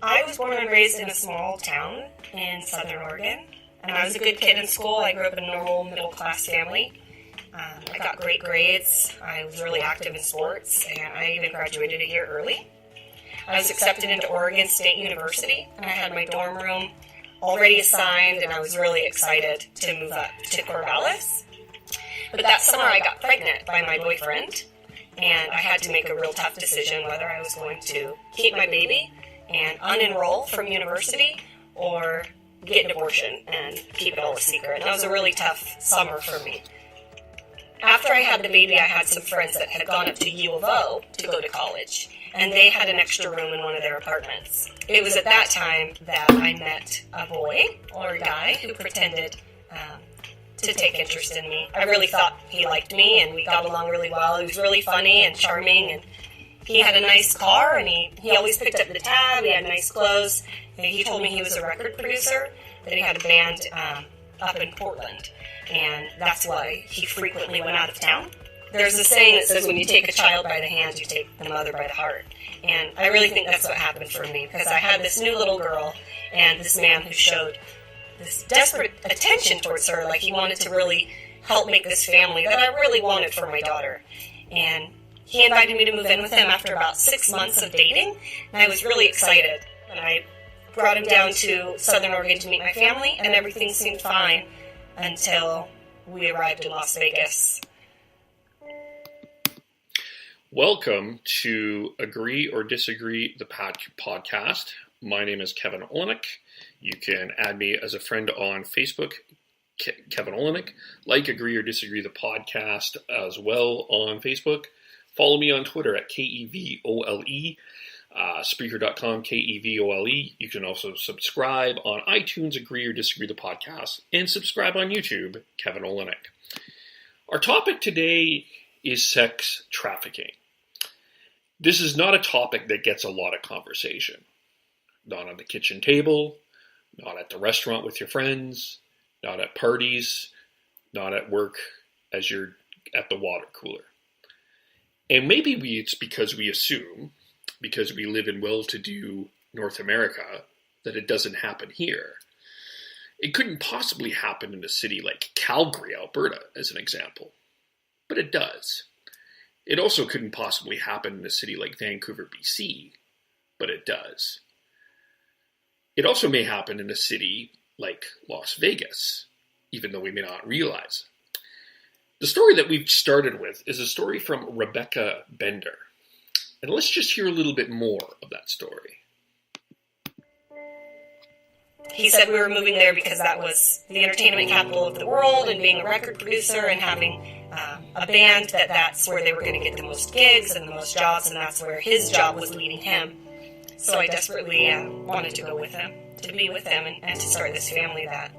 I was born and raised in a small town in Southern Oregon, and I was a good kid in school. I grew up in a normal middle-class family. I got great grades. I was really active in sports, and I even graduated a year early. I was accepted into Oregon State University, and I had my dorm room already assigned, and I was really excited to move up to Corvallis. But that summer I got pregnant by my boyfriend, and I had to make a real tough decision whether I was going to keep my baby and unenroll from university or get an abortion and keep it all a secret. And that was a really tough summer for me. After I had the baby, I had some friends that had gone up to U of O to go to college, and they had an extra room in one of their apartments. It was at that time that I met a boy or a guy who pretended to take interest in me. I really thought he liked me, and we got along really well. He was really funny and charming, and he had a nice car, and he always picked up the tab. He had nice clothes. And he told me he was a record producer, that he had a band up in Portland, and that's why he frequently went out of town. There's a saying that says when you take a child by the hand, you take the mother by the heart. And I really think that's what happened for me, because I had this new little girl and this man who showed this desperate attention towards her, like he wanted to really help make this family that I really wanted for my daughter. And he invited me to move in with him after about 6 months of dating, and I was really excited. And I brought him down to Southern Oregon to meet my family, and everything seemed fine until we arrived in Las Vegas. Welcome to Agree or Disagree, the podcast. My name is Kevin Olenek. You can add me as a friend on Facebook, Kevin Olenek. Like Agree or Disagree, the podcast as well on Facebook. Follow me on Twitter at KEVOLE, Spreaker.com, KEVOLE. You can also subscribe on iTunes, Agree or Disagree, the podcast, and subscribe on YouTube, Kevin Olenek. Our topic today is sex trafficking. This is not a topic that gets a lot of conversation. Not on the kitchen table, not at the restaurant with your friends, not at parties, not at work as you're at the water cooler. And maybe it's because we assume, because we live in well-to-do North America, that it doesn't happen here. It couldn't possibly happen in a city like Calgary, Alberta, as an example. But it does. It also couldn't possibly happen in a city like Vancouver B.C, but it does. It also may happen in a city like Las Vegas, even though we may not realize. The story that we've started with is a story from Rebecca Bender. And let's just hear a little bit more of that story. He said we were moving there because that was the entertainment capital of the world, and being a record producer and having a band, that's where they were going to get the most gigs and the most jobs, and that's where his job was leading him. So I desperately wanted to go with him, to be with him, and to start this family that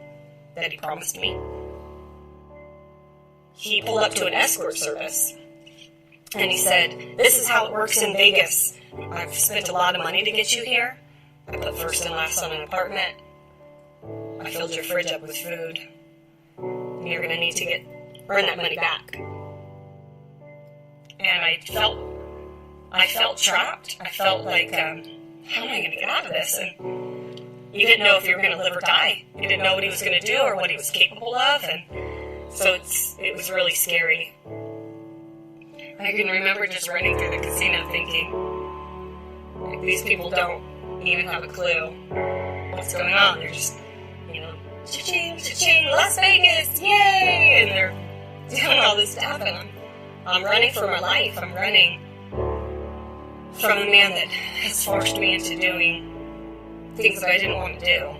he promised me. He pulled up to an escort service, and he said, "This is how it works in Vegas. I've spent a lot of money to get you here. I put first and last on an apartment. I filled your fridge up with food. You're going to need to earn that money back." And I felt trapped. I felt like, how am I going to get out of this? And you didn't know if you were going to live or die. You didn't know what he was going to do or what he was capable of, and so it was really scary. I can remember just running through the casino thinking, like, these people don't even have a clue what's going on. They're just, cha-ching, cha-ching, Las Vegas, yay! And they're doing all this stuff, and I'm running for my life. I'm running from a man that has forced me into doing things that I didn't want to do.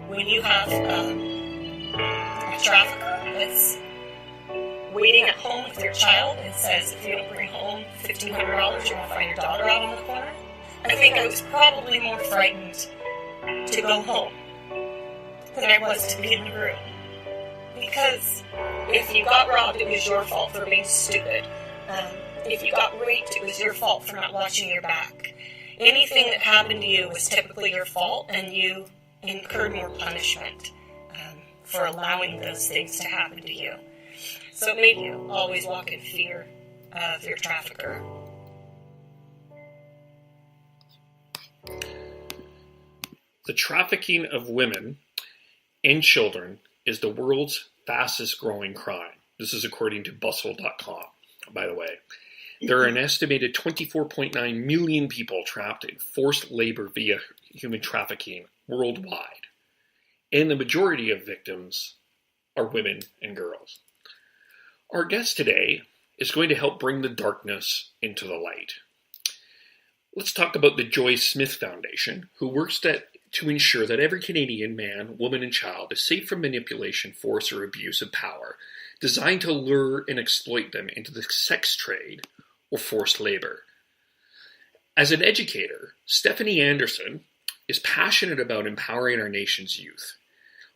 When you have a trafficker that's waiting at home with your child and says, if you don't bring home $1,500, you're going to find your daughter out on the corner, I think I was probably more frightened to go home than I was to be in the room. Because if you got robbed, it was your fault for being stupid. If you got raped, it was your fault for not watching your back. Anything that happened to you was typically your fault, and you incurred more punishment for allowing those things to happen to you. So it made you always walk in fear of your trafficker. The trafficking of women and children is the world's fastest growing crime. This is according to Bustle.com, by the way. There are an estimated 24.9 million people trapped in forced labor via human trafficking worldwide. And the majority of victims are women and girls. Our guest today is going to help bring the darkness into the light. Let's talk about the Joy Smith Foundation, who works to ensure that every Canadian man, woman, and child is safe from manipulation, force, or abuse of power, designed to lure and exploit them into the sex trade or forced labor. As an educator, Stephanie Anderson is passionate about empowering our nation's youth.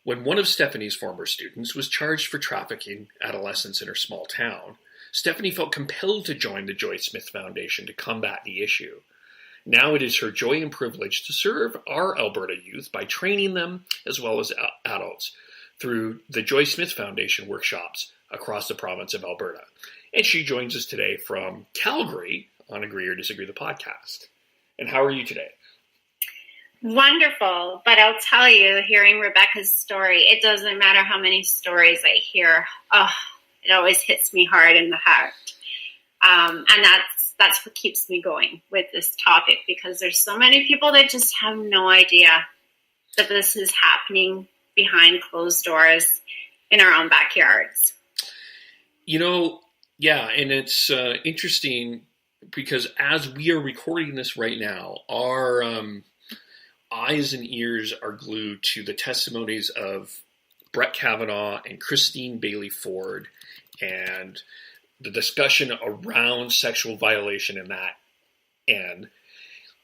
When one of Stephanie's former students was charged for trafficking adolescents in her small town, Stephanie felt compelled to join the Joy Smith Foundation to combat the issue. Now it is her joy and privilege to serve our Alberta youth by training them as well as adults through the Joy Smith Foundation workshops across the province of Alberta. And she joins us today from Calgary on Agree or Disagree the podcast. And how are you today? Wonderful. But I'll tell you, hearing Rebecca's story, it doesn't matter how many stories I hear. It always hits me hard in the heart. And that's what keeps me going with this topic, because there's so many people that just have no idea that this is happening behind closed doors in our own backyards. Yeah, and it's interesting because as we are recording this right now, our eyes and ears are glued to the testimonies of Brett Kavanaugh and Christine Bailey Ford and the discussion around sexual violation in that end,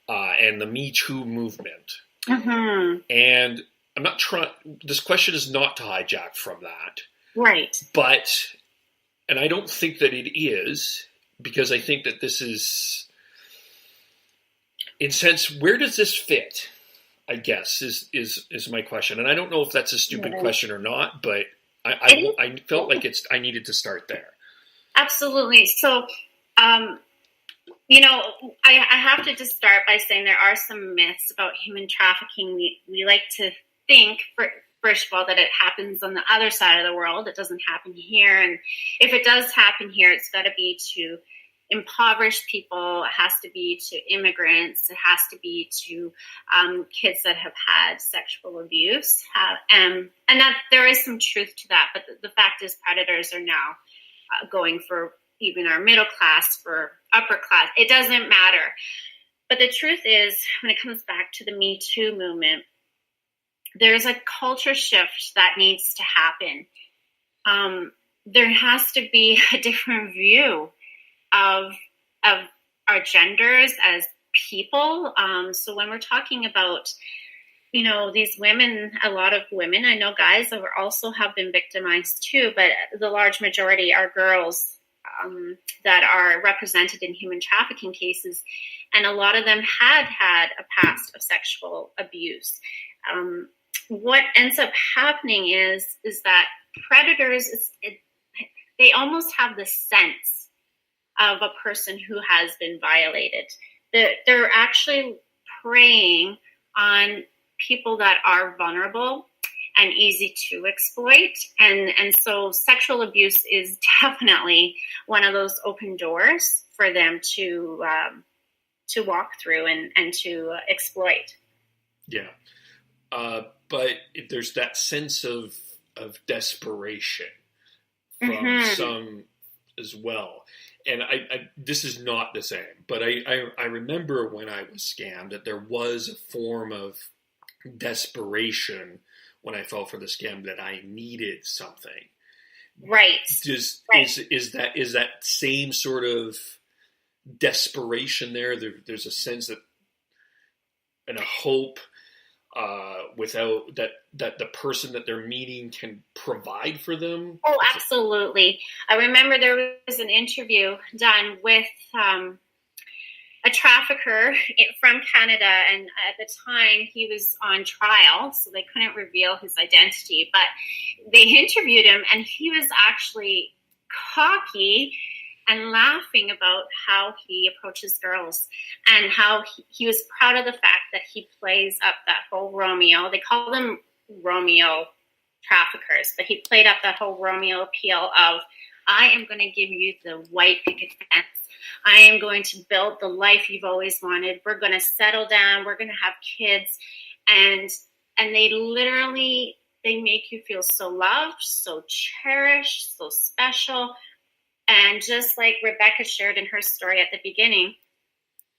and the Me Too movement. Mm-hmm. And I'm not trying, this question is not to hijack from that. Right. But, and I don't think that it is, because I think that this is, in a sense, where does this fit? I guess is my question. And I don't know if that's a stupid question or not, but I felt like I needed to start there. Absolutely. So, I have to just start by saying there are some myths about human trafficking. We like to think, first of all, that it happens on the other side of the world. It doesn't happen here. And if it does happen here, it's got to be to impoverished people. It has to be to immigrants. It has to be to kids that have had sexual abuse. And that there is some truth to that. But the fact is, predators are now going for even our middle class, for upper class. It doesn't matter. But the truth is, when it comes back to the Me Too movement, there's a culture shift that needs to happen. There has to be a different view of our genders as people. So when we're talking about, these women, a lot of women, I know guys also have been victimized too, but the large majority are girls that are represented in human trafficking cases. And a lot of them had a past of sexual abuse. What ends up happening is that predators, they almost have the sense of a person who has been violated. They're actually preying on people that are vulnerable and easy to exploit. And so sexual abuse is definitely one of those open doors for them to walk through and to exploit. Yeah. But there's that sense of desperation from some as well. And I this is not the same, but I remember when I was scammed that there was a form of desperation when I fell for the scam, that I needed something. Right. Is that same sort of desperation there? There's a sense that, and a hope without that the person that they're meeting can provide for them? Oh, absolutely. I remember there was an interview done with a trafficker from Canada, and at the time he was on trial, so they couldn't reveal his identity, but they interviewed him, and he was actually cocky and laughing about how he approaches girls and how he was proud of the fact that he plays up that whole Romeo. They call them Romeo traffickers, but he played up that whole Romeo appeal of, I am going to give you the white picket fence. I am going to build the life you've always wanted. We're going to settle down. We're going to have kids. And they literally, they make you feel so loved, so cherished, so special. And just like Rebecca shared in her story at the beginning,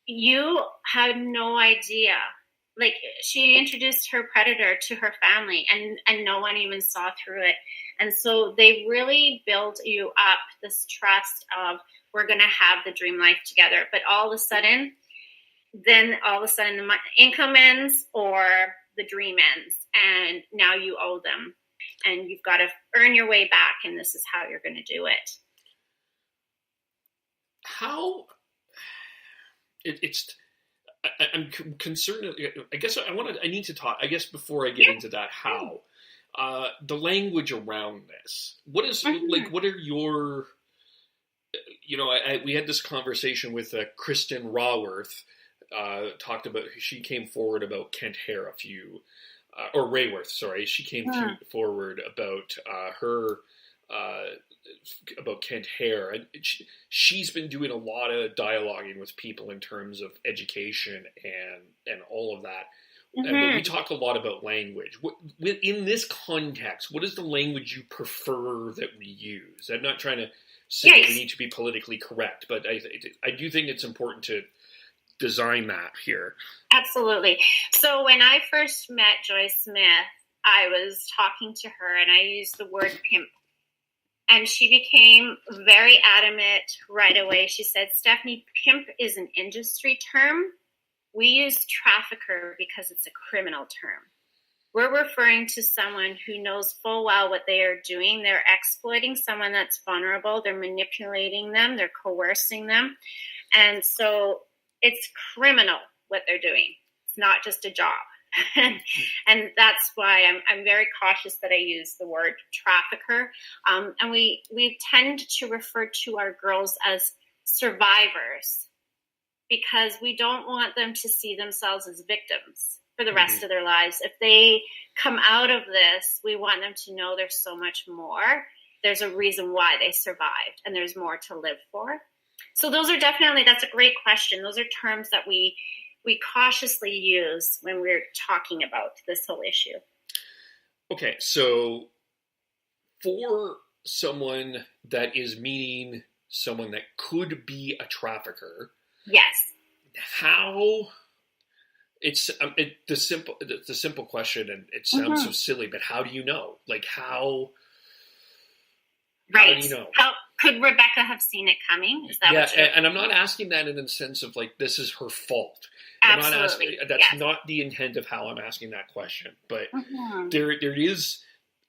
you had no idea. Like, she introduced her predator to her family, and no one even saw through it. And so they really build you up this trust of, we're going to have the dream life together. But all of a sudden the income ends or the dream ends, and now you owe them. And you've got to earn your way back, and this is how you're going to do it. I'm concerned. I guess I need to talk. I guess before I get into that, how the language around this. What is like? What are your? We had this conversation with Kristen Raworth. Talked about, she came forward about Kent Hare or Rayworth. Sorry, she came forward about her. About Kent Hare, and she's been doing a lot of dialoguing with people in terms of education and all of that. And when we talk a lot about language, in this context, what is the language you prefer that we use? I'm not trying to say that we need to be politically correct, but I do think it's important to design that here. Absolutely. So when I first met Joyce Smith, I was talking to her and I used the word pimp. And she became very adamant right away. She said, Stephanie, pimp is an industry term. We use trafficker because it's a criminal term. We're referring to someone who knows full well what they are doing. They're exploiting someone that's vulnerable. They're manipulating them. They're coercing them. And so it's criminal what they're doing. It's not just a job. And that's why I'm very cautious that I use the word trafficker. And we tend to refer to our girls as survivors because we don't want them to see themselves as victims for the rest of their lives. If they come out of this, we want them to know there's so much more. There's a reason why they survived, and there's more to live for. So those are that's a great question. Those are terms that we cautiously use when we're talking about this whole issue. Okay, so for someone that is meeting someone that could be a trafficker, yes, how? It's the simple question, and it sounds so silly, but how do you know? Like how? Right. How do you know? How could Rebecca have seen it coming? Is that what you're... and I'm not asking that in the sense of like this is her fault. Absolutely. I'm not asking, that's not the intent of how I'm asking that question. But there is,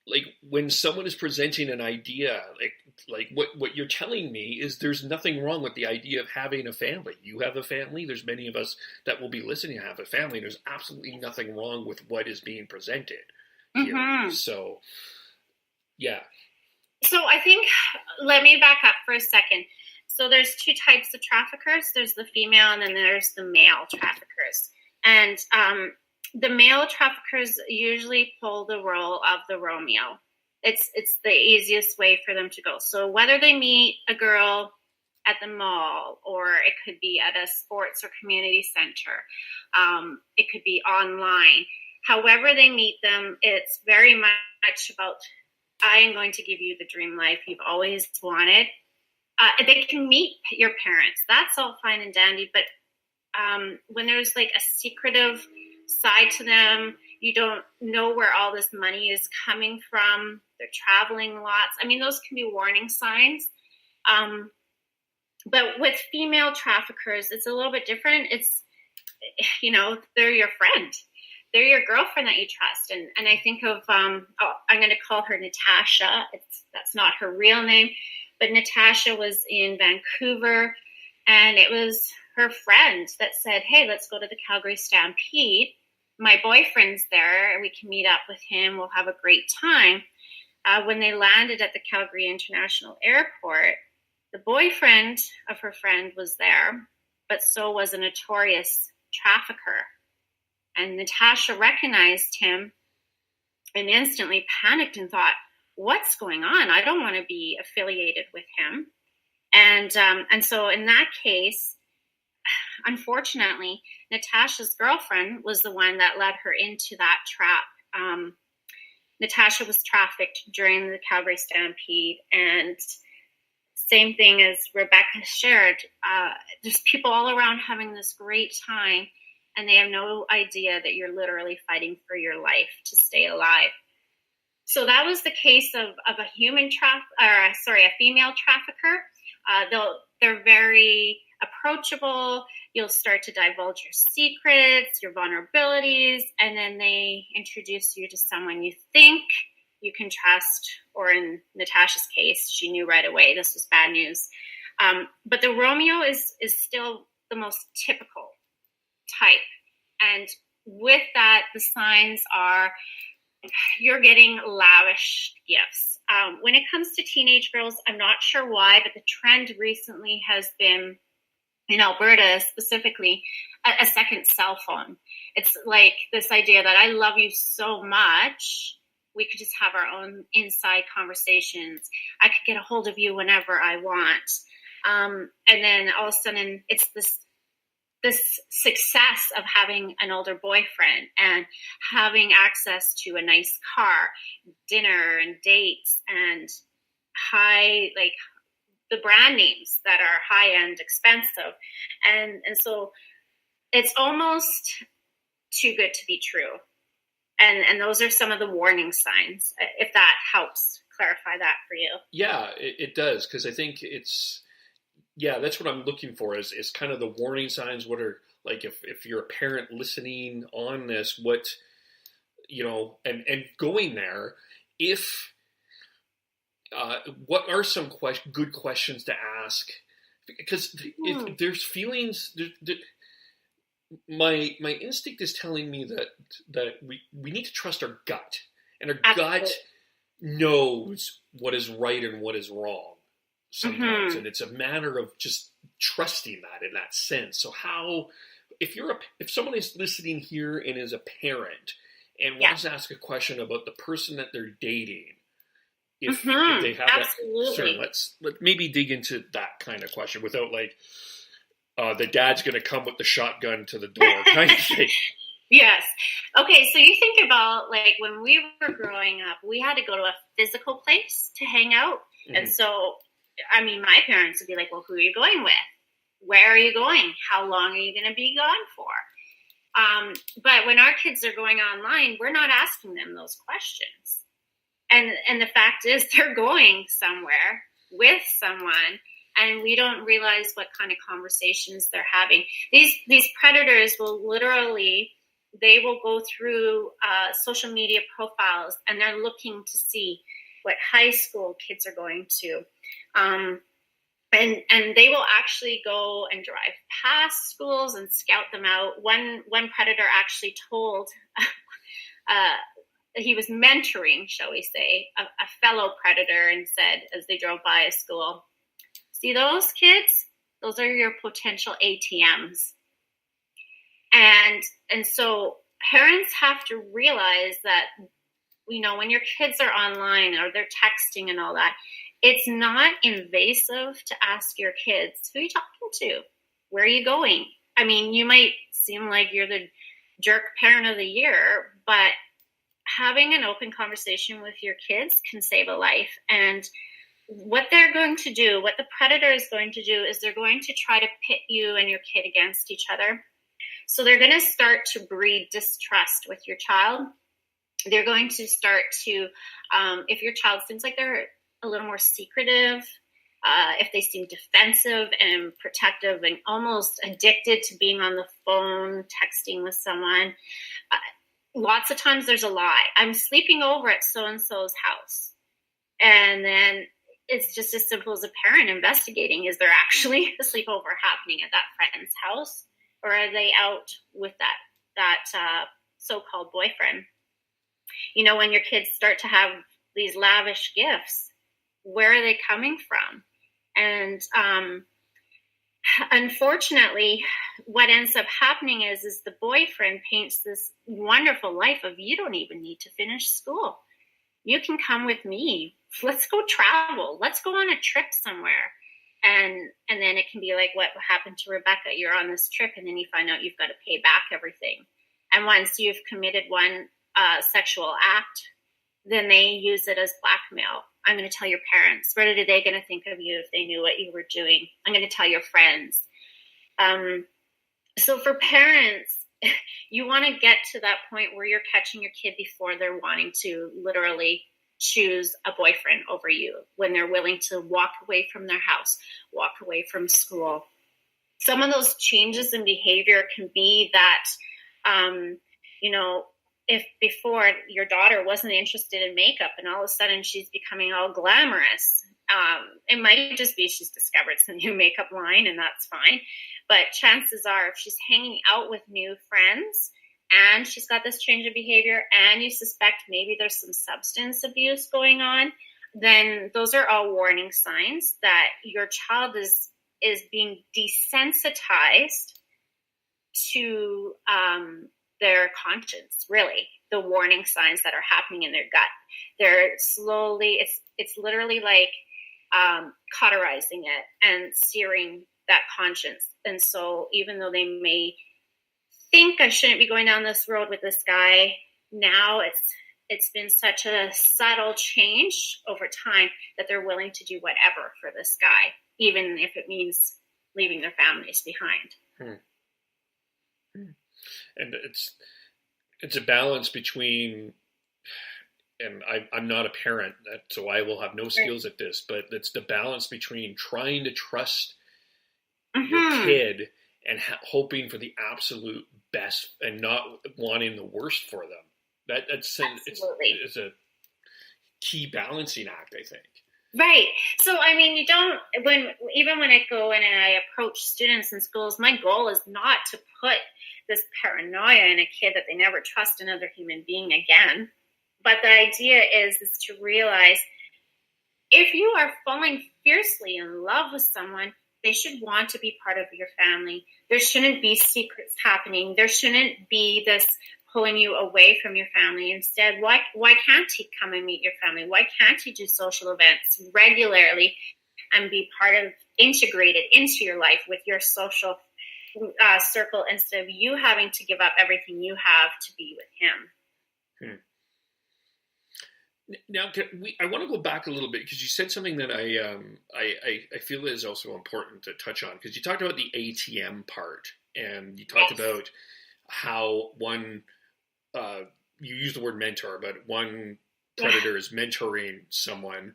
like, when someone is presenting an idea, like what you're telling me is there's nothing wrong with the idea of having a family. You have a family. There's many of us that will be listening have a family. There's absolutely nothing wrong with what is being presented here. So, yeah. So I think, let me back up for a second. So there's two types of traffickers. There's the female and then there's the male traffickers. And the male traffickers usually pull the role of the Romeo. It's the easiest way for them to go. So whether they meet a girl at the mall or it could be at a sports or community center, it could be online. However they meet them, it's very much about, I am going to give you the dream life you've always wanted. They can meet your parents. That's all fine and dandy. But when there's like a secretive side to them, you don't know where all this money is coming from. They're traveling lots. I mean, those can be warning signs. But with female traffickers, it's a little bit different. It's, they're your friend. They're your girlfriend that you trust. And I think of, I'm going to call her Natasha. That's not her real name. But Natasha was in Vancouver, and it was her friend that said, hey, let's go to the Calgary Stampede. My boyfriend's there, and we can meet up with him. We'll have a great time. When they landed at the Calgary International Airport, The boyfriend of her friend was there, but so was a notorious trafficker. And Natasha recognized him and instantly panicked and thought, what's going on? I don't want to be affiliated with him. And so in that case, unfortunately, Natasha's girlfriend was the one that led her into that trap. Natasha was trafficked during the Calgary Stampede, and same thing as Rebecca shared, there's people all around having this great time, and they have no idea that you're literally fighting for your life to stay alive. So that was the case of a a female trafficker. They're very approachable. You'll start to divulge your secrets, your vulnerabilities, and then they introduce you to someone you think you can trust, or in Natasha's case, she knew right away this was bad news. But the Romeo is still the most typical type. And with that, the signs are you're getting lavish gifts. When it comes to teenage girls, I'm not sure why, but the trend recently has been, in Alberta specifically, a second cell phone. It's like this idea that I love you so much, we could just have our own inside conversations. I could get a hold of you whenever I want. And then all of a sudden, it's this success of having an older boyfriend and having access to a nice car, dinner and dates, and the brand names that are high-end, expensive. And so it's almost too good to be true. And those are some of the warning signs, if that helps clarify that for you. Yeah, it does, because I think that's what I'm looking for is kind of the warning signs. What are, like, if you're a parent listening on this, what, and going there, what are some good questions to ask? Because if there's feelings, my instinct is telling me that we need to trust our gut, and our Absolutely. gut knows what is right and what is wrong sometimes, Mm-hmm. and it's a matter of just trusting that in that sense. So if someone is listening here and is a parent and wants to ask a question about the person that they're dating, if they have Absolutely. that, let's maybe dig into that kind of question without the dad's going to come with the shotgun to the door kind of thing. Yes. Okay, so you think about, like, when we were growing up, we had to go to a physical place to hang out. Mm-hmm. And so, I mean, my parents would be like, well, who are you going with? Where are you going? How long are you going to be gone for? But when our kids are going online, we're not asking them those questions. And the fact is, they're going somewhere with someone, and we don't realize what kind of conversations they're having. These predators will literally, they will go through social media profiles, and they're looking to see what high school kids are going to. And they will actually go and drive past schools and scout them out. One predator actually told, he was mentoring, shall we say, a fellow predator, and said, as they drove by a school, see those kids? Those are your potential ATMs. And so parents have to realize that, when your kids are online or they're texting and all that, it's not invasive to ask your kids, who are you talking to? Where are you going? I mean, you might seem like you're the jerk parent of the year, but having an open conversation with your kids can save a life. And what they're going to do, what the predator is going to do, is they're going to try to pit you and your kid against each other. So they're going to start to breed distrust with your child. They're going to start to, if your child seems like they're a little more secretive, if they seem defensive and protective and almost addicted to being on the phone, texting with someone, lots of times there's a lie. I'm sleeping over at so-and-so's house. And then it's just as simple as a parent investigating. Is there actually a sleepover happening at that friend's house? Or are they out with that so-called boyfriend? When your kids start to have these lavish gifts, where are they coming from? And unfortunately, what ends up happening is the boyfriend paints this wonderful life of, you don't even need to finish school. You can come with me. Let's go travel. Let's go on a trip somewhere. And then it can be like what happened to Rebecca. You're on this trip, and then you find out you've got to pay back everything. And once you've committed one sexual act, then they use it as blackmail. I'm going to tell your parents. What are they going to think of you if they knew what you were doing? I'm going to tell your friends. So for parents, you want to get to that point where you're catching your kid before they're wanting to literally choose a boyfriend over you, when they're willing to walk away from their house, walk away from school. Some of those changes in behavior can be that, if before your daughter wasn't interested in makeup and all of a sudden she's becoming all glamorous, it might just be she's discovered some new makeup line, and that's fine. But chances are, if she's hanging out with new friends and she's got this change of behavior and you suspect maybe there's some substance abuse going on, then those are all warning signs that your child is being desensitized to their conscience, really. The warning signs that are happening in their gut. They're slowly, it's literally like cauterizing it and searing that conscience. And so even though they may think, I shouldn't be going down this road with this guy, now it's been such a subtle change over time that they're willing to do whatever for this guy, even if it means leaving their families behind. And it's a balance between, and I'm not a parent, so I will have no skills at this, but it's the balance between trying to trust your kid and hoping for the absolute best and not wanting the worst for them. It's a key balancing act, I think. Right. So, I mean, when I go in and I approach students in schools, my goal is not to put this paranoia in a kid that they never trust another human being again. But the idea is to realize, if you are falling fiercely in love with someone, they should want to be part of your family. There shouldn't be secrets happening. There shouldn't be this pulling you away from your family. Instead, why can't he come and meet your family? Why can't he do social events regularly and be integrated into your life with your social circle, instead of you having to give up everything you have to be with him? Now, I want to go back a little bit, because you said something that I feel is also important to touch on, because you talked about the ATM part, and you talked about how one, you use the word mentor, but one predator is mentoring someone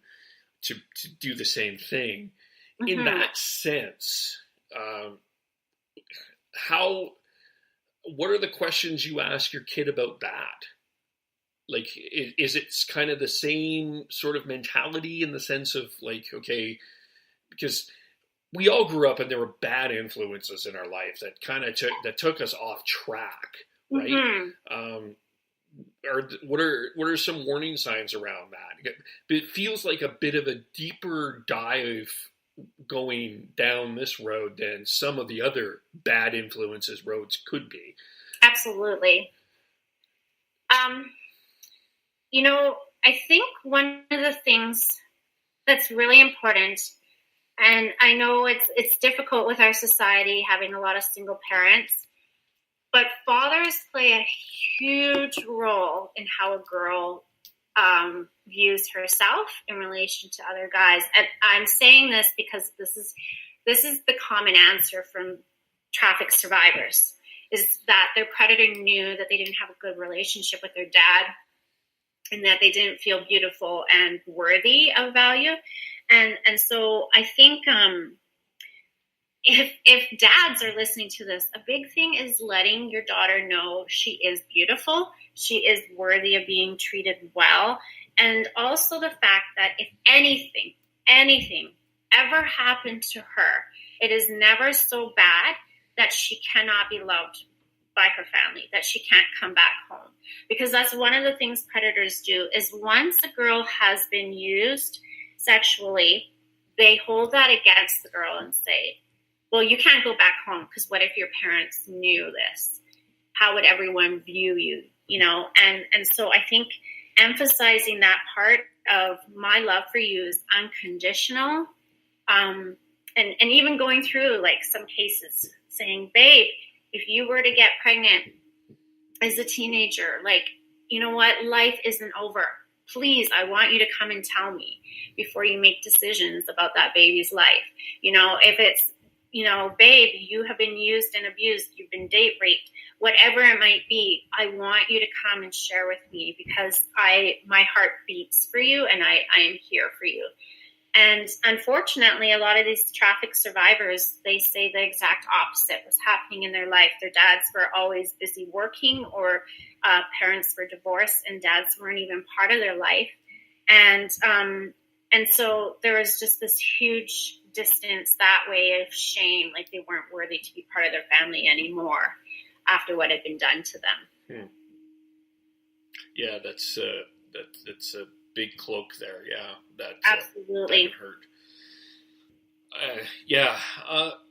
to do the same thing. In that sense, what are the questions you ask your kid about that? Like, is it kind of the same sort of mentality in the sense of like, okay, because we all grew up and there were bad influences in our life that kind of took us off track, right? What are some warning signs around that? It feels like a bit of a deeper dive going down this road than some of the other bad influences roads could be. Absolutely. I think one of the things that's really important, and I know it's difficult with our society having a lot of single parents, but fathers play a huge role in how a girl views herself in relation to other guys. And I'm saying this because this is the common answer from traffic survivors, is that their predator knew that they didn't have a good relationship with their dad, and that they didn't feel beautiful and worthy of value. And so I think if dads are listening to this, a big thing is letting your daughter know she is beautiful, she is worthy of being treated well, and also the fact that if anything ever happened to her, it is never so bad that she cannot be loved by her family, that she can't come back home. Because that's one of the things predators do, is once a girl has been used sexually, they hold that against the girl and say, well, you can't go back home because what if your parents knew this? How would everyone view you? You know, and so I think emphasizing that part of my love for you is unconditional. And even going through like some cases saying, babe, if you were to get pregnant as a teenager, like, you know what, life isn't over. Please, I want you to come and tell me before you make decisions about that baby's life. You know, if it's, you know, babe, you have been used and abused, you've been date raped, whatever it might be, I want you to come and share with me because my heart beats for you and I am here for you. And unfortunately, a lot of these traffic survivors, they say the exact opposite was happening in their life. Their dads were always busy working, or parents were divorced and dads weren't even part of their life. And so there was just this huge distance that way of shame, like they weren't worthy to be part of their family anymore after what had been done to them. Yeah, that's a big cloak there. Yeah, that absolutely that hurt.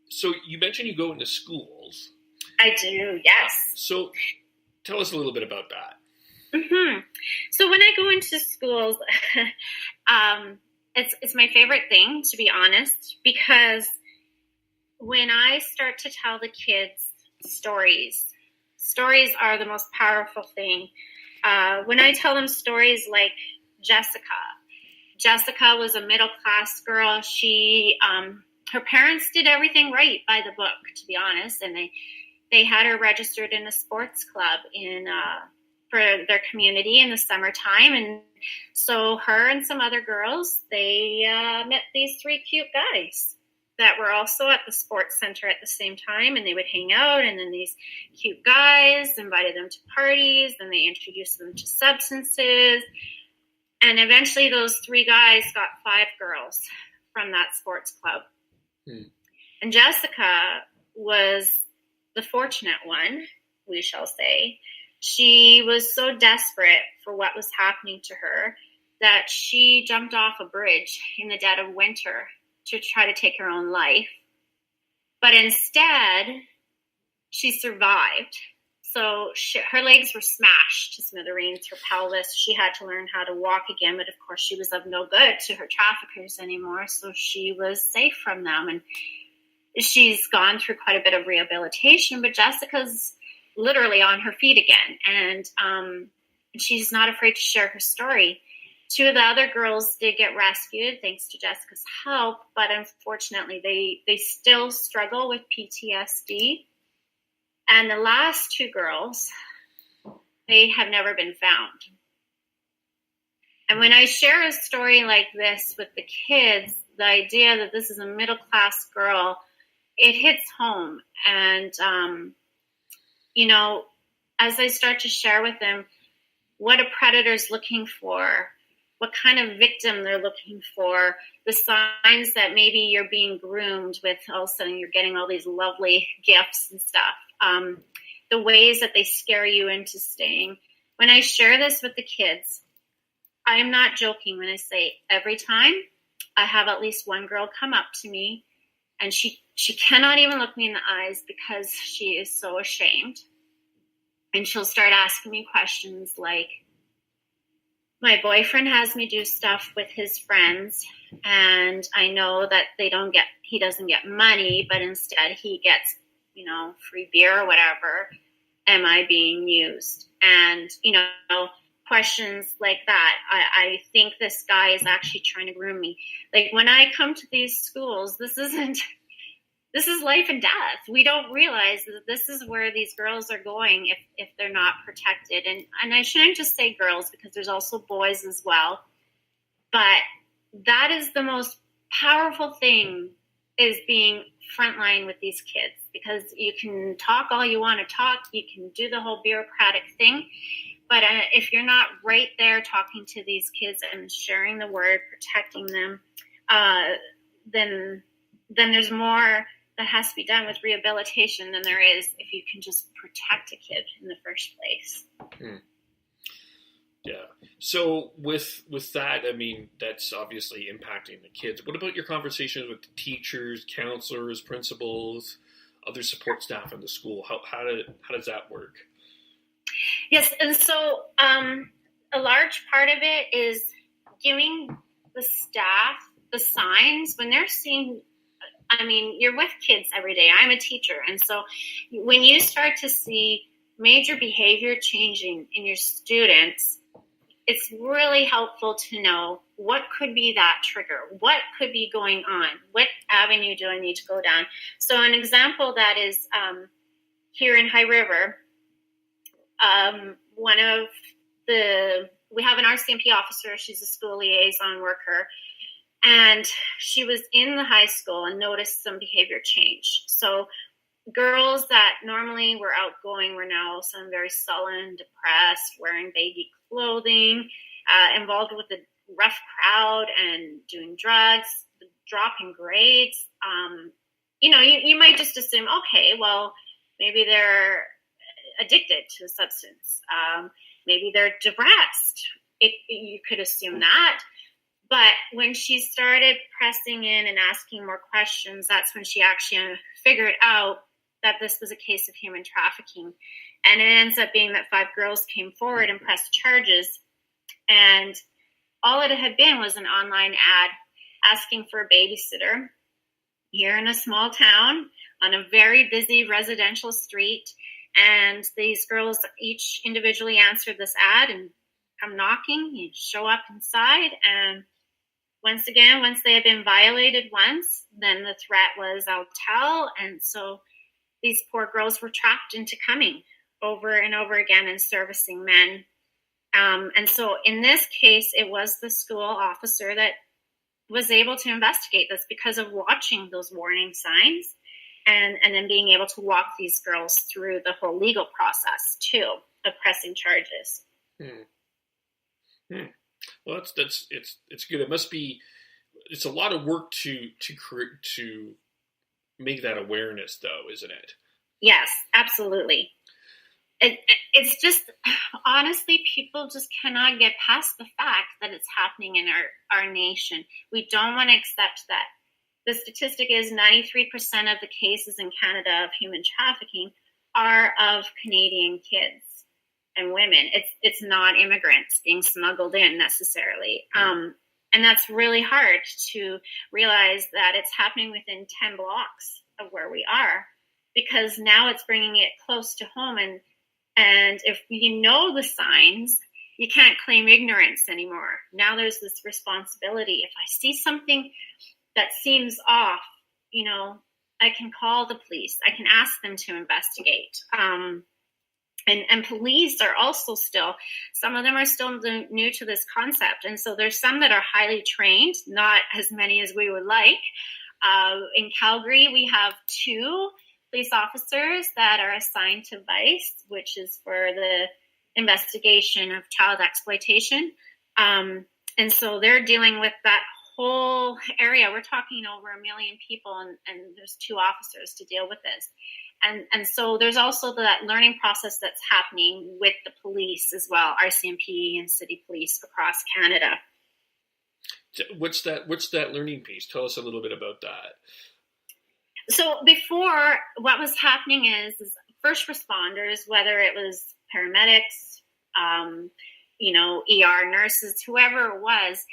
So you mentioned you go into schools. I do, yes. So tell us a little bit about that. Mm-hmm. So when I go into schools, it's my favorite thing, to be honest, because when I start to tell the kids stories are the most powerful thing. When I tell them stories like Jessica was a middle-class girl. She, her parents did everything right by the book, to be honest, and they had her registered in a sports club for their community in the summertime. And so her and some other girls, they met these three cute guys that were also at the sports center at the same time, and they would hang out, and then these cute guys invited them to parties, and they introduced them to substances, and eventually those three guys got 5 girls from that sports club. And Jessica was the fortunate one, we shall say. She was so desperate for what was happening to her that she jumped off a bridge in the dead of winter to try to take her own life. But instead, she survived. So her legs were smashed to smithereens, her pelvis. She had to learn how to walk again, but of course she was of no good to her traffickers anymore, so she was safe from them. And she's gone through quite a bit of rehabilitation, but Jessica's literally on her feet again, and she's not afraid to share her story. 2 of the other girls did get rescued thanks to Jessica's help, but unfortunately they still struggle with PTSD. And the last 2 girls, they have never been found. And when I share a story like this with the kids, the idea that this is a middle-class girl, it hits home. And, you know, as I start to share with them what a predator's looking for, what kind of victim they're looking for, the signs that maybe you're being groomed with, all of a sudden you're getting all these lovely gifts and stuff, the ways that they scare you into staying. When I share this with the kids, I am not joking when I say every time I have at least one girl come up to me, and she cannot even look me in the eyes because she is so ashamed. And she'll start asking me questions like, my boyfriend has me do stuff with his friends, and I know that he doesn't get money, but instead he gets, you know, free beer or whatever. Am I being used? And, you know, questions like that. I think this guy is actually trying to groom me. Like, when I come to these schools, this is life and death. We don't realize that this is where these girls are going if they're not protected. And I shouldn't just say girls, because there's also boys as well. But that is the most powerful thing, is being frontline with these kids, because you can talk all you want to talk. You can do the whole bureaucratic thing. But if you're not right there talking to these kids and sharing the word, protecting them, then there's more that has to be done with rehabilitation than there is if you can just protect a kid in the first place. Yeah. So with that, I mean, that's obviously impacting the kids. What about your conversations with the teachers, counselors, principals, other support staff in the school? How does that work? Yes, and so a large part of it is giving the staff the signs when they're seeing. I mean, you're with kids every day. I'm a teacher, and so when you start to see major behavior changing in your students, it's really helpful to know what could be that trigger, what could be going on, what avenue do I need to go down. So an example that is here in High River, we have an RCMP officer, she's a school liaison worker, and she was in the high school and noticed some behavior change. So girls that normally were outgoing were now some very sullen, depressed, wearing baggy clothing, involved with a rough crowd and doing drugs, dropping grades. You might just assume, okay, well, maybe they're addicted to a substance. Maybe they're depressed. You could assume that. But when she started pressing in and asking more questions, that's when she actually figured out that this was a case of human trafficking. And it ends up being that 5 girls came forward and pressed charges. And all it had been was an online ad asking for a babysitter here in a small town on a very busy residential street. And these girls each individually answered this ad and come knocking. You show up inside, and once they had been violated once, then the threat was, I'll tell. And so these poor girls were trapped into coming over and over again and servicing men. And so in this case, it was the school officer that was able to investigate this because of watching those warning signs and then being able to walk these girls through the whole legal process too of pressing charges. Well, it's good. It's a lot of work to make that awareness, though, isn't it? Yes, absolutely. It's just, honestly, people just cannot get past the fact that it's happening in our nation. We don't want to accept that. The statistic is 93% of the cases in Canada of human trafficking are of Canadian kids and women. It's not immigrants being smuggled in necessarily. And that's really hard to realize that it's happening within 10 blocks of where we are, because now it's bringing it close to home. And if you know the signs, you can't claim ignorance anymore. Now there's this responsibility. If I see something that seems off, I can call the police. I can ask them to investigate. And police are also some of them are still new to this concept. And so there's some that are highly trained, not as many as we would like. In Calgary, we have 2 police officers that are assigned to VICE, which is for the investigation of child exploitation. And so they're dealing with that whole area. We're talking over 1 million people, and there's 2 officers to deal with this. And so there's also that learning process that's happening with the police as well, RCMP and city police across Canada. What's that learning piece? Tell us a little bit about that. So before, what was happening is first responders, whether it was paramedics, ER nurses, whoever it was,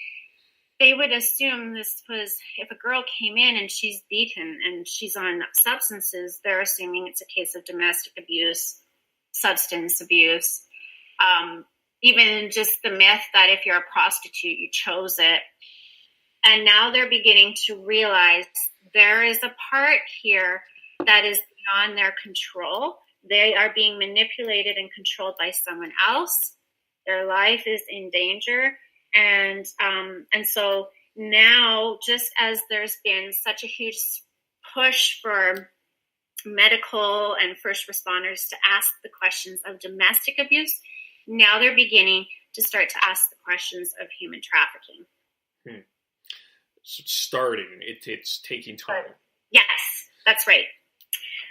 they would assume this was, if a girl came in and she's beaten and she's on substances, they're assuming it's a case of domestic abuse, substance abuse, even just the myth that if you're a prostitute, you chose it. And now they're beginning to realize there is a part here that is beyond their control. They are being manipulated and controlled by someone else. Their life is in danger. And so now, just as there's been such a huge push for medical and first responders to ask the questions of domestic abuse, now they're beginning to start to ask the questions of human trafficking. So it's starting. It's taking time. Yes, that's right.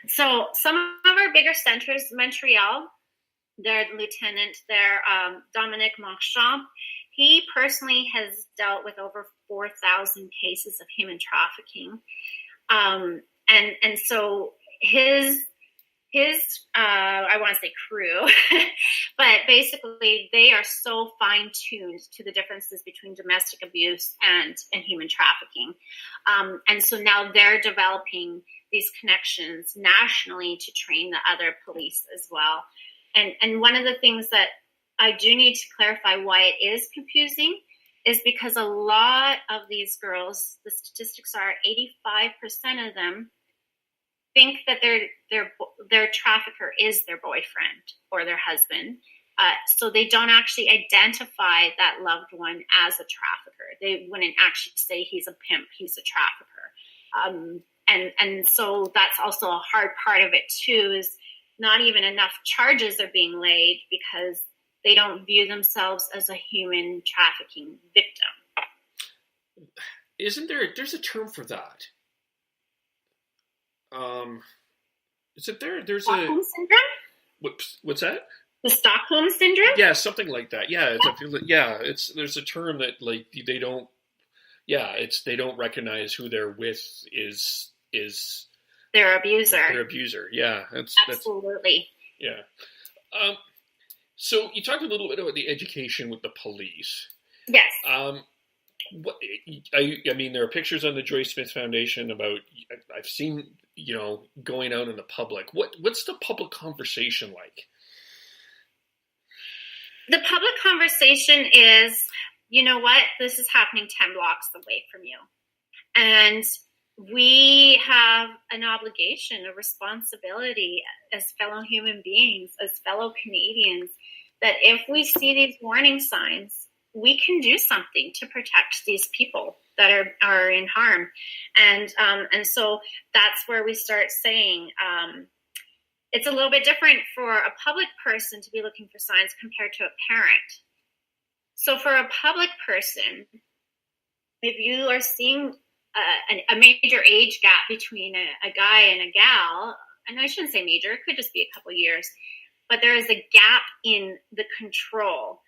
So some of our bigger centers, Montreal, their lieutenant there, Dominic Marchand, he personally has dealt with over 4,000 cases of human trafficking. And so his I want to say crew, but basically they are so fine-tuned to the differences between domestic abuse and human trafficking. And so now they're developing these connections nationally to train the other police as well. And one of the things that I do need to clarify why it is confusing is because a lot of these girls, the statistics are 85% of them think that their trafficker is their boyfriend or their husband. So they don't actually identify that loved one as a trafficker. They wouldn't actually say he's a pimp, he's a trafficker. And so that's also a hard part of it too, is not even enough charges are being laid because they don't view themselves as a human trafficking victim. There's a term for that. Is it there? There's Stockholm syndrome? What's that? The Stockholm syndrome? Yeah, something like that. Yeah, there's a term that like they don't recognize who they're with is their abuser. Their abuser. Yeah, absolutely. Yeah. So you talked a little bit about the education with the police. Yes. I mean, there are pictures on the Joyce Smith Foundation about, I've seen, going out in the public. What's the public conversation like? The public conversation is, you know what, this is happening 10 blocks away from you. And we have an obligation, a responsibility as fellow human beings, as fellow Canadians, that if we see these warning signs, we can do something to protect these people that are in harm. And so that's where we start saying, it's a little bit different for a public person to be looking for signs compared to a parent. So for a public person, if you are seeing a major age gap between a guy and a gal, and I shouldn't say major, it could just be a couple years, but there is a gap in the control.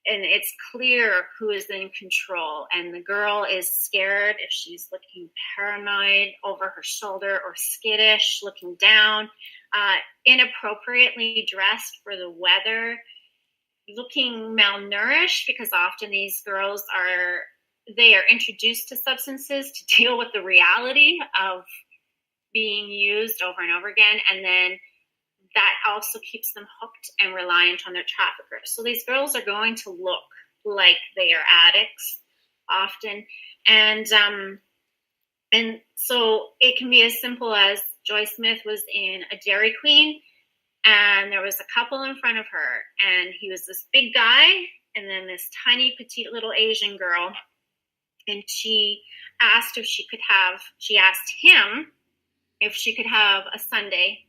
And it's clear who is in control. And the girl is scared if she's looking paranoid, over her shoulder, or skittish, looking down, inappropriately dressed for the weather, looking malnourished, because often these girls are introduced to substances to deal with the reality of being used over and over again. And then that also keeps them hooked and reliant on their traffickers. So these girls are going to look like they are addicts often. And so it can be as simple as Joyce Smith was in a Dairy Queen and there was a couple in front of her, and he was this big guy and then this tiny petite little Asian girl. And she asked him if she could have a sundae.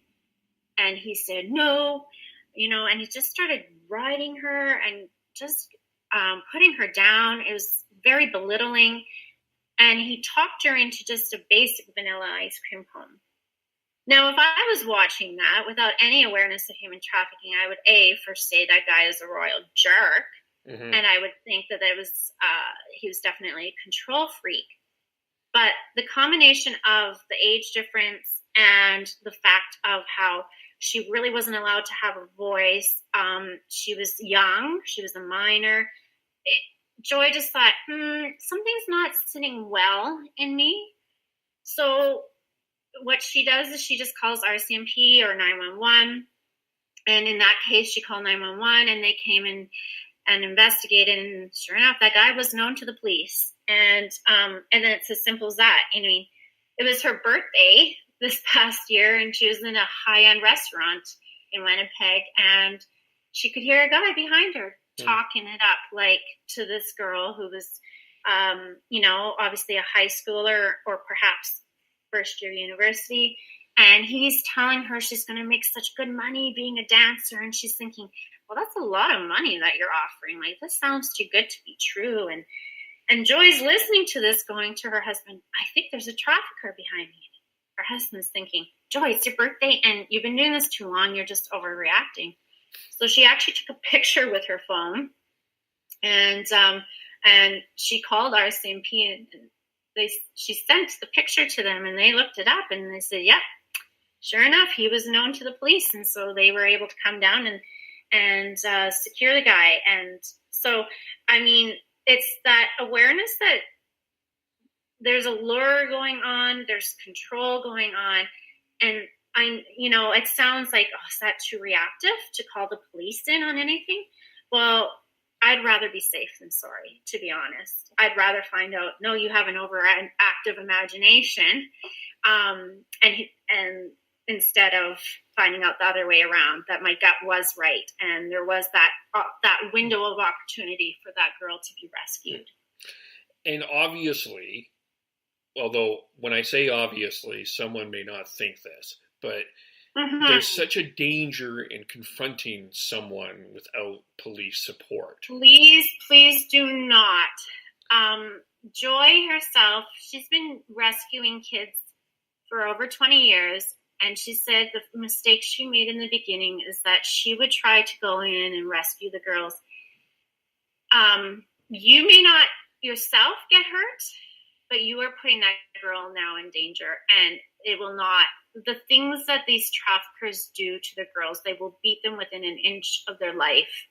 And he said, no, and he just started riding her and just putting her down. It was very belittling. And he talked her into just a basic vanilla ice cream cone. Now, if I was watching that without any awareness of human trafficking, I would first say that guy is a royal jerk. Mm-hmm. And I would think that he was definitely a control freak. But the combination of the age difference and the fact of how she really wasn't allowed to have a voice. She was young. She was a minor. Joy just thought, something's not sitting well in me. So what she does is she just calls RCMP or 911. And in that case, she called 911 and they came in and investigated. And sure enough, that guy was known to the police. And then it's as simple as that. It was her birthday this past year, and she was in a high-end restaurant in Winnipeg, and she could hear a guy behind her talking it up, like to this girl who was, obviously a high schooler or perhaps first-year university, and he's telling her she's going to make such good money being a dancer, and she's thinking, well, that's a lot of money that you're offering. Like, this sounds too good to be true, and Joy's listening to this, going to her husband, I think there's a trafficker behind me. Her husband's thinking, Joy, it's your birthday and you've been doing this too long. You're just overreacting. So she actually took a picture with her phone, and she called RCMP, and she sent the picture to them, and they looked it up, and they said, "Yep, sure enough, he was known to the police," and so they were able to come down and secure the guy. And so, I mean, it's that awareness that there's a lure going on, there's control going on, and it sounds like, oh, is that too reactive to call the police in on anything? Well, I'd rather be safe than sorry, to be honest. I'd rather find out, no, you have an overactive imagination, and instead of finding out the other way around, that my gut was right, and there was that window of opportunity for that girl to be rescued. And obviously, although when I say obviously, someone may not think this, but there's such a danger in confronting someone without police support. Please do not. Joy herself, she's been rescuing kids for over 20 years, and she said the mistake she made in the beginning is that she would try to go in and rescue the girls. You may not yourself get hurt, but you are putting that girl now in danger, and it will not. The things that these traffickers do to the girls, they will beat them within an inch of their life.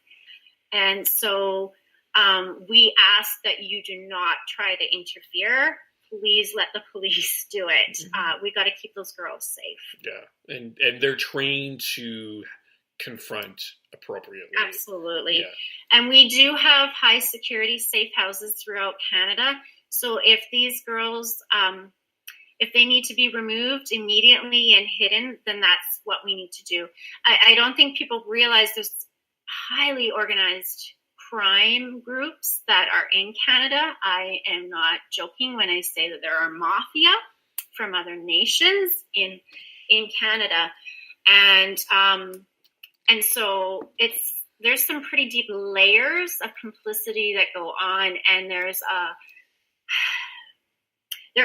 And so we ask that you do not try to interfere. Please let the police do it. We got to keep those girls safe. Yeah, and they're trained to confront appropriately. Absolutely. Yeah. And we do have high security safe houses throughout Canada. So if these girls, if they need to be removed immediately and hidden, then that's what we need to do. I don't think people realize there's highly organized crime groups that are in Canada. I am not joking when I say that there are mafia from other nations in Canada. And so there's some pretty deep layers of complicity that go on, and there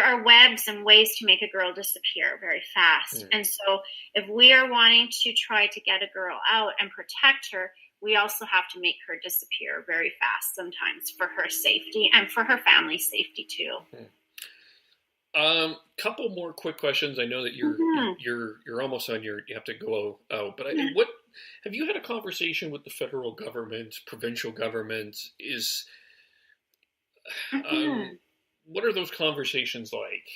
are webs and ways to make a girl disappear very fast. And so if we are wanting to try to get a girl out and protect her, we also have to make her disappear very fast sometimes for her safety and for her family's safety too. Couple more quick questions. I know that you're almost on you have to go out, but what have you had a conversation with the federal government, provincial government? What are those conversations like?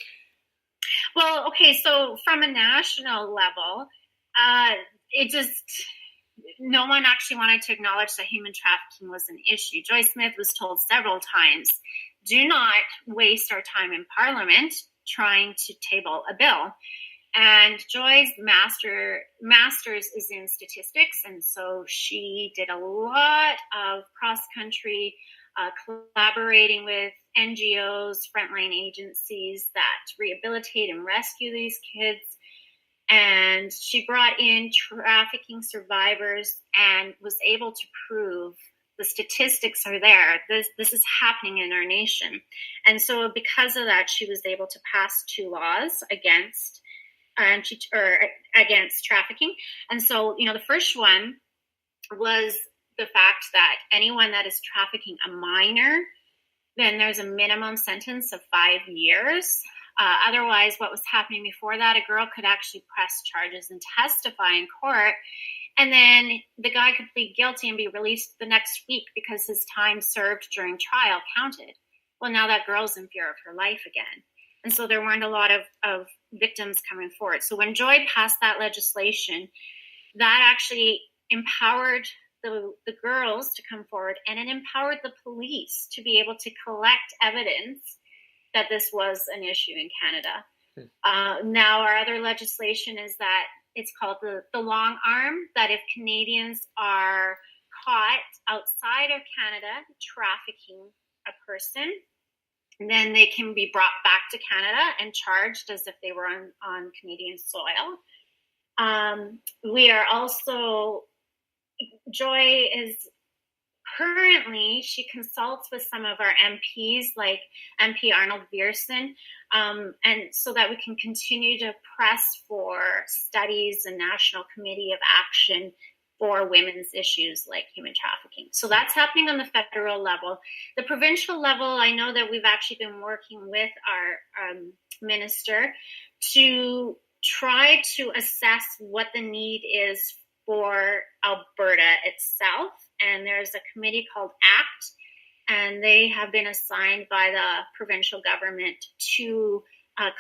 Well, okay, so from a national level, no one actually wanted to acknowledge that human trafficking was an issue. Joy Smith was told several times, do not waste our time in Parliament trying to table a bill. And Joy's master's is in statistics, and so she did a lot of cross-country collaborating with NGOs, frontline agencies that rehabilitate and rescue these kids. And she brought in trafficking survivors and was able to prove the statistics are there. This is happening in our nation. And so because of that, she was able to pass 2 laws against trafficking. And so, the first one was the fact that anyone that is trafficking a minor, then there's a minimum sentence of 5 years. Otherwise, what was happening before that, a girl could actually press charges and testify in court, and then the guy could plead guilty and be released the next week because his time served during trial counted. Well, now that girl's in fear of her life again. And so there weren't a lot of victims coming forward. So when Joy passed that legislation, that actually empowered the girls to come forward, and it empowered the police to be able to collect evidence that this was an issue in Canada. Now our other legislation is that it's called the long arm, that if Canadians are caught outside of Canada trafficking a person, then they can be brought back to Canada and charged as if they were on Canadian soil. We are also, Joy is currently, she consults with some of our MPs, like MP Arnold Viersen, and so that we can continue to press for studies and National Committee of Action for women's issues like human trafficking. So that's happening on the federal level. The provincial level, I know that we've actually been working with our minister to try to assess what the need is for Alberta itself. And there's a committee called ACT, and they have been assigned by the provincial government to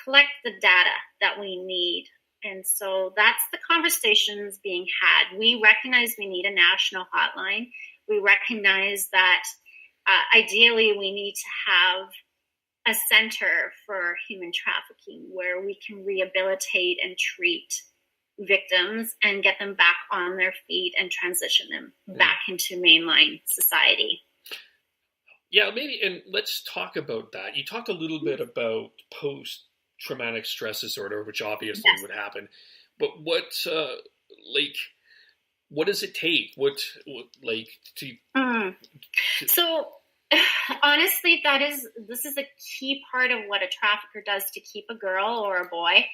collect the data that we need. And so that's the conversations being had. We recognize we need a national hotline. We recognize that ideally we need to have a center for human trafficking where we can rehabilitate and treat victims and get them back on their feet and transition them back into mainline society. Yeah, maybe, and let's talk about that. You talked a little bit about post-traumatic stress disorder, which obviously would happen, but what does it take? So honestly, this is a key part of what a trafficker does to keep a girl or a boy,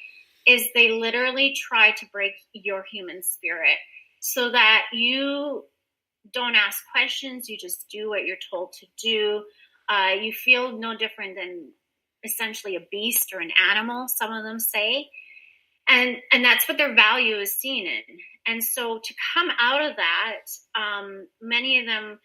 is they literally try to break your human spirit so that you don't ask questions, you just do what you're told to do. You feel no different than essentially a beast or an animal, some of them say. And that's what their value is seen in. And so to come out of that, many of them,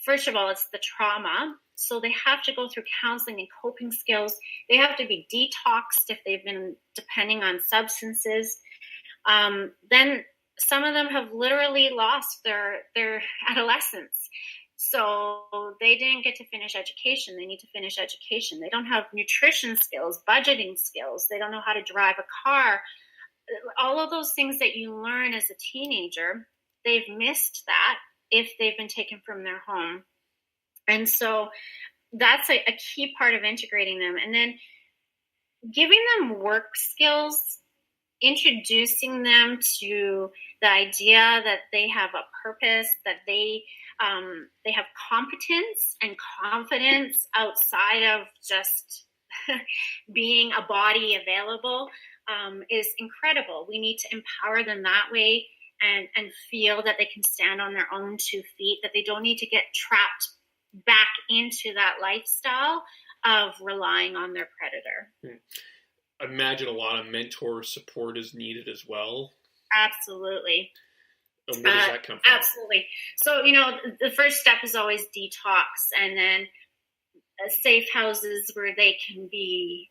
first of all, it's the trauma. So they have to go through counseling and coping skills. They have to be detoxed if they've been depending on substances. Then some of them have literally lost their adolescence. So they didn't get to finish education. They need to finish education. They don't have nutrition skills, budgeting skills. They don't know how to drive a car. All of those things that you learn as a teenager, they've missed that if they've been taken from their home. And so that's a key part of integrating them. And then giving them work skills, introducing them to the idea that they have a purpose, that they have competence and confidence outside of just being a body available, is incredible. We need to empower them that way and feel that they can stand on their own 2 feet, that they don't need to get trapped back into that lifestyle of relying on their predator. I imagine a lot of mentor support is needed as well. Absolutely. And where does that come from? Absolutely. So, the first step is always detox, and then safe houses where they can be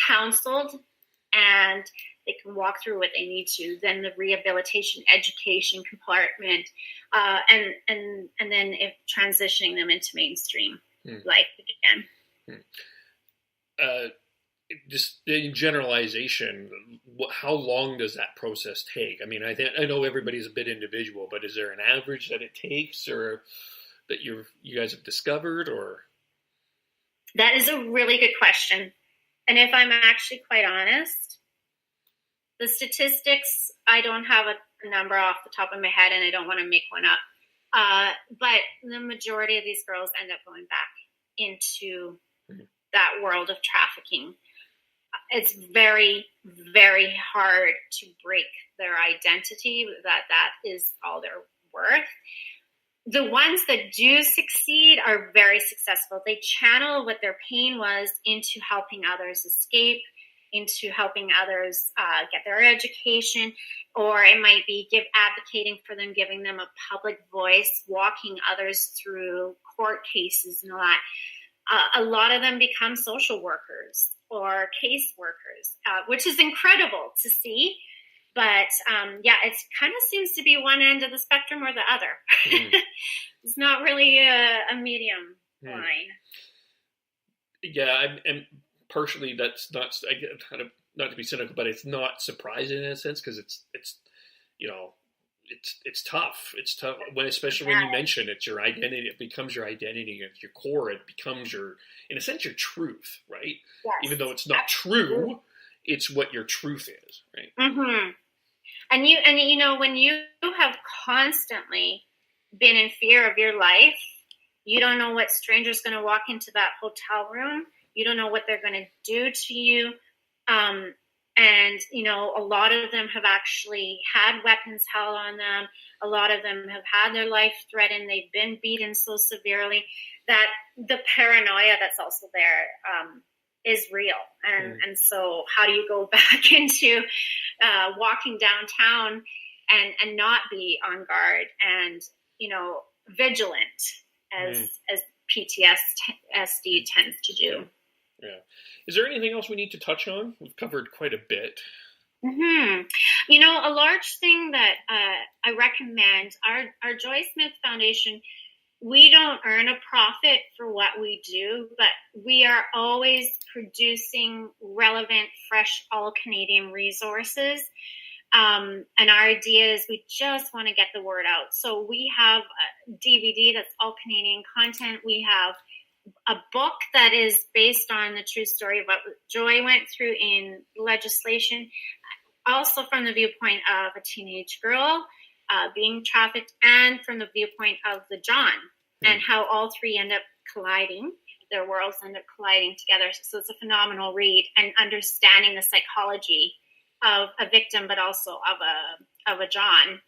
counseled and they can walk through what they need to. Then the rehabilitation education compartment, and then if transitioning them into mainstream life again. Just in generalization, how long does that process take? I mean, I know everybody's a bit individual, but is there an average that it takes, or that you guys have discovered, or? That is a really good question. And if I'm actually quite honest, the statistics, I don't have a number off the top of my head, and I don't want to make one up. But the majority of these girls end up going back into that world of trafficking. It's very, very hard to break their identity, that is all they're worth. The ones that do succeed are very successful. They channel what their pain was into helping others escape, into helping others get their education, or it might be advocating for them, giving them a public voice, walking others through court cases and all that. A lot of them become social workers or case workers, which is incredible to see. But it kind of seems to be one end of the spectrum or the other. It's not really a medium line. Yeah, and partially that's not, not to be cynical, but it's not surprising in a sense, because it's tough. It's tough especially when you mention it's your identity. It becomes your identity. It's your core. It becomes in a sense, your truth, right? Yes. Even though it's not true, it's what your truth is, right? Mm-hmm. And when you have constantly been in fear of your life, you don't know what stranger's going to walk into that hotel room. You don't know what they're going to do to you. And, a lot of them have actually had weapons held on them. A lot of them have had their life threatened. They've been beaten so severely that the paranoia that's also there is real. And so how do you go back into walking downtown and not be on guard and, vigilant as PTSD tends to do. Yeah. Is there anything else we need to touch on? We've covered quite a bit. Mm-hmm. A large thing that I recommend, our Joy Smith Foundation, we don't earn a profit for what we do, but we are always producing relevant, fresh, all-Canadian resources. And our idea is we just want to get the word out. So we have a DVD that's all Canadian content. We have a book that is based on the true story of what Joy went through in legislation, also from the viewpoint of a teenage girl being trafficked, and from the viewpoint of the John, and how all three end up colliding. Their worlds end up colliding together. So it's a phenomenal read, and understanding the psychology of a victim, but also of a John.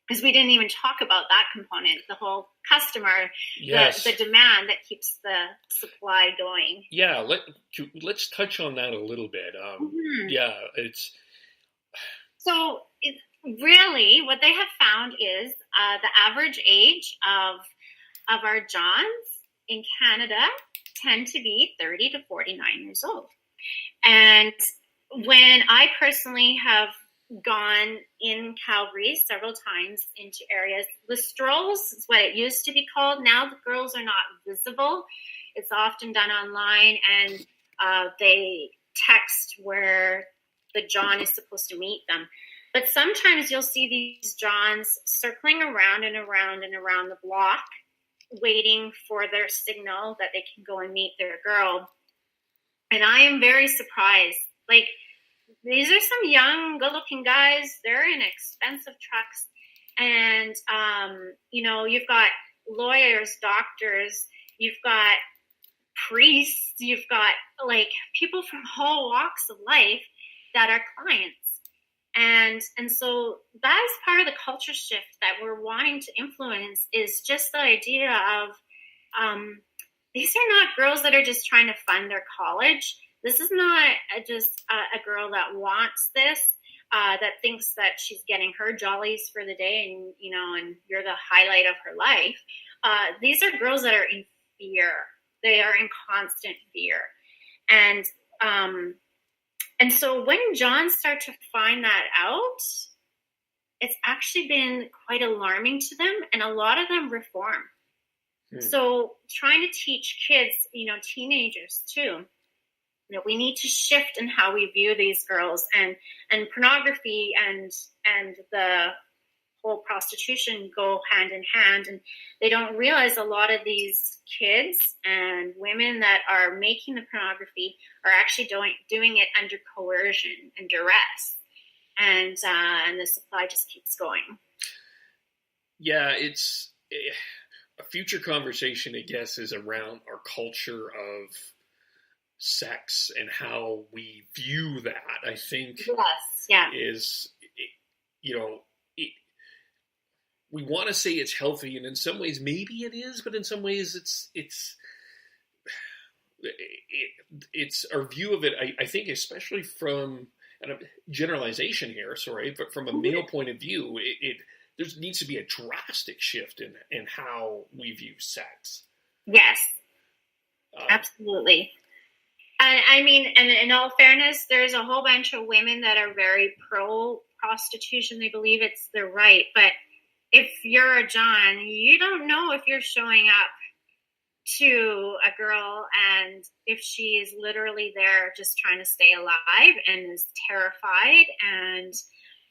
Because we didn't even talk about that component, the whole customer, yes. the demand that keeps the supply going. Yeah, let's touch on that a little bit. Yeah, it's... So really what they have found is the average age of our Johns in Canada tend to be 30 to 49 years old. And when I personally have gone in Calgary several times into areas, the strolls is what it used to be called. Now the girls are not visible. It's often done online, and they text where the John is supposed to meet them. But sometimes you'll see these Johns circling around and around and around the block, waiting for their signal that they can go and meet their girl. And I am very surprised. Like, these are some young, good-looking guys. They're in expensive trucks. And, you've got lawyers, doctors, you've got priests, you've got, people from all walks of life that are clients. And so that is part of the culture shift that we're wanting to influence, is just the idea of these are not girls that are just trying to fund their college. This is not just a girl that wants this, that thinks that she's getting her jollies for the day and you're the highlight of her life. These are girls that are in fear. They are in constant fear. And so when Johns start to find that out, it's actually been quite alarming to them, and a lot of them reform. So trying to teach kids, teenagers too, we need to shift in how we view these girls, and pornography and the whole prostitution go hand in hand. And they don't realize a lot of these kids and women that are making the pornography are actually doing it under coercion and duress. And the supply just keeps going. Yeah, it's a future conversation, I guess, is around our culture of sex and how we view that. I think is, we want to say it's healthy, and in some ways maybe it is, but in some ways it's our view of it. I think, especially from, and a generalization here, sorry, but from a male point of view, there needs to be a drastic shift in how we view sex. Yes, absolutely. And I mean, and in all fairness, there's a whole bunch of women that are very pro prostitution. They believe it's their right, but if you're a John, you don't know if you're showing up to a girl and if she is literally there just trying to stay alive and is terrified,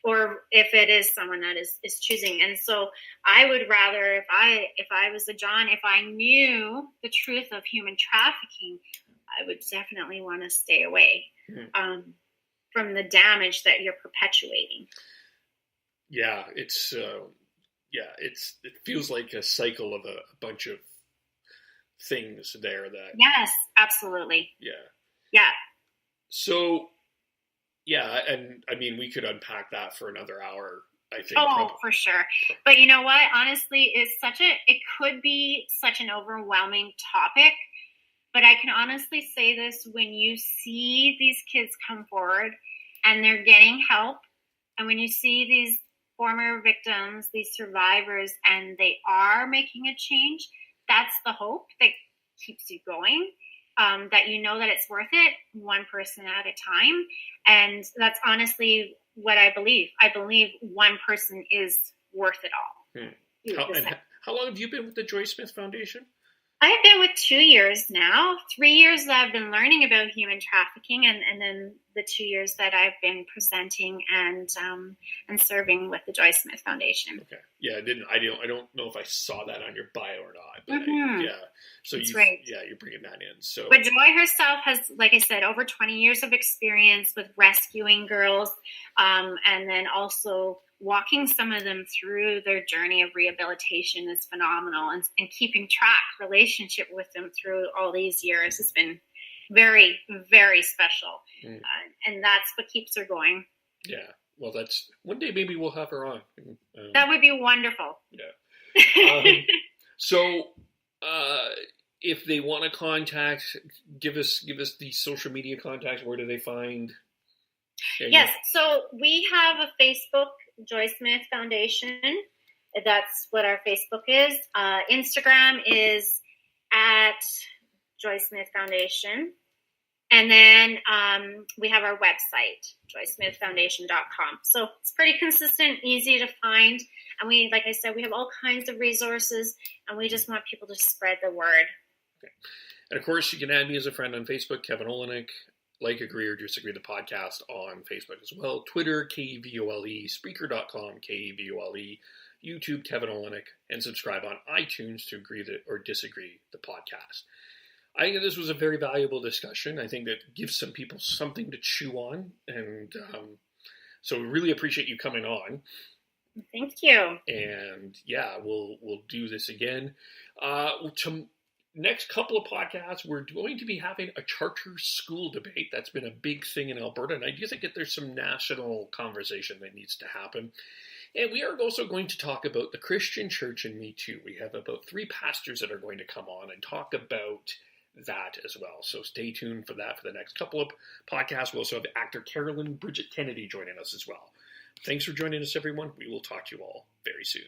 or if it is someone that is choosing. And so I would rather, if I was a John, if I knew the truth of human trafficking, I would definitely want to stay away from the damage that you're perpetuating. Yeah, it feels like a cycle of a bunch of things there that... Yes, absolutely. Yeah. Yeah. So Yeah, and I mean, we could unpack that for another hour, I think. Oh, probably. for sure. But you know what? Honestly, it could be such an overwhelming topic. But I can honestly say this, when you see these kids come forward and they're getting help, and when you see these former victims, these survivors, and they are making a change, that's the hope that keeps you going. That you know that it's worth it, one person at a time. And that's honestly what I believe. I believe one person is worth it all. How long have you been with the Joy Smith Foundation? I've been with 2 years now. 3 years that I've been learning about human trafficking, and then the 2 years that I've been presenting and serving with the Joy Smith Foundation. Okay. Yeah, I don't know if I saw that on your bio or not. But so right. You're bringing that in. So, but Joy herself has, like I said, over 20 years of experience with rescuing girls, and then also walking some of them through their journey of rehabilitation is phenomenal, and keeping track relationship with them through all these years has been very, very special. And that's what keeps her going. Yeah. Well, that's one day maybe we'll have her on. That would be wonderful. Yeah. So if they want to contact, give us the social media contacts. Where do they find? Yes. So we have a Facebook, Joy Smith Foundation. That's what our Facebook is. Instagram is at Joy Smith Foundation. And then we have our website, joysmithfoundation.com. So it's pretty consistent, easy to find. And we, like I said, we have all kinds of resources, and we just want people to spread the word. Okay. And of course, you can add me as a friend on Facebook, Kevin Olenek. Like, agree, or disagree the podcast on Facebook as well. Twitter, KEVOLE, Spreaker.com, KEVOLE, YouTube, Kevin Olenek, and subscribe on iTunes to agree or disagree the podcast. I think this was a very valuable discussion. I think that gives some people something to chew on. And so we really appreciate you coming on. Thank you. And yeah, we'll do this again. Next couple of podcasts, we're going to be having a charter school debate. That's been a big thing in Alberta, and I do think that there's some national conversation that needs to happen. And we are also going to talk about the Christian church and Me Too. We have about 3 pastors that are going to come on and talk about that as well. So stay tuned for that for the next couple of podcasts. We'll also have actor Carolyn Bridget Kennedy joining us as well. Thanks for joining us, everyone. We will talk to you all very soon.